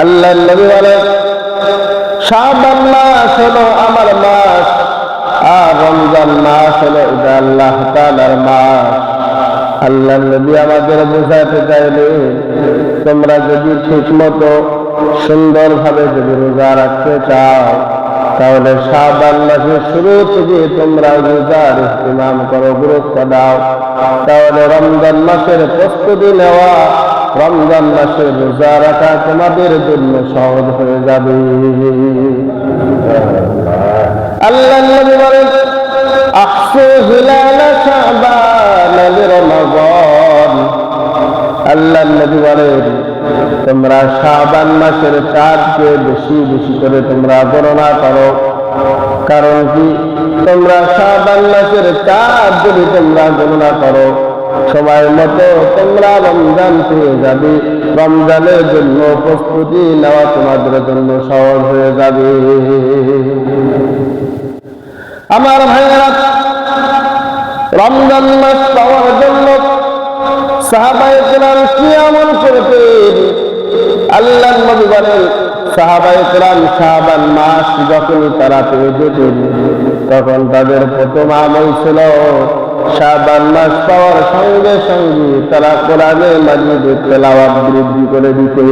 আল্লাহর নবী বলেন শাবান মাস হলো আমার মাস, আর রমজান মাস হলো এটা আল্লাহ তাআলার মাস। আল্লাহর নবী আমাদের বোঝাতে চাইলেন, তোমরা যদি ঠিক মতো সুন্দরভাবে যদি রোজা রাখতে চাও, তাহলে শাবান মাসের শুরু থেকে তোমরা রোজার ইহতিমাম করো, গুরুত্ব দাও। তাহলে রমজান মাসের প্রস্তুতি নেওয়া, রমজান মাসে রোজা রাখা তোমাদের জন্য সহজ হয়ে যাবে। আল্লাহ নবী বলেন আহসু হিলাল শাবান লিরমাযান। আল্লাহ নবী বলেন তোমরা শাবান মাসের চাঁদকে বেশি বেশি করে তোমরা গণনা করো। কারণ কি, তোমরা শাবান মাসের চাঁদ যদি তোমরা গণনা করো, সময় মতো তোমরা রমজান পেয়ে যাবে। রমজানের জন্য প্রস্তুতি নেওয়া তোমাদের জন্য সহজ হয়ে যাবে। আমার ভাইয়েরা, রমজান মাস পাওয়ার জন্য সাহাবায়ে কেরাম কি আমল করতেন? আল্লাহর নবী বলেন সাহাবায়ে কেরাম শাবান মাস যখনই তারা পেয়ে যেতেন, তখন তাদের প্রথম আমল ছিল শাবান মাস পাওয়ার সঙ্গে সঙ্গে তারা কোরআনে মাজিদের তেলাওয়াত বৃদ্ধি করে দিতে।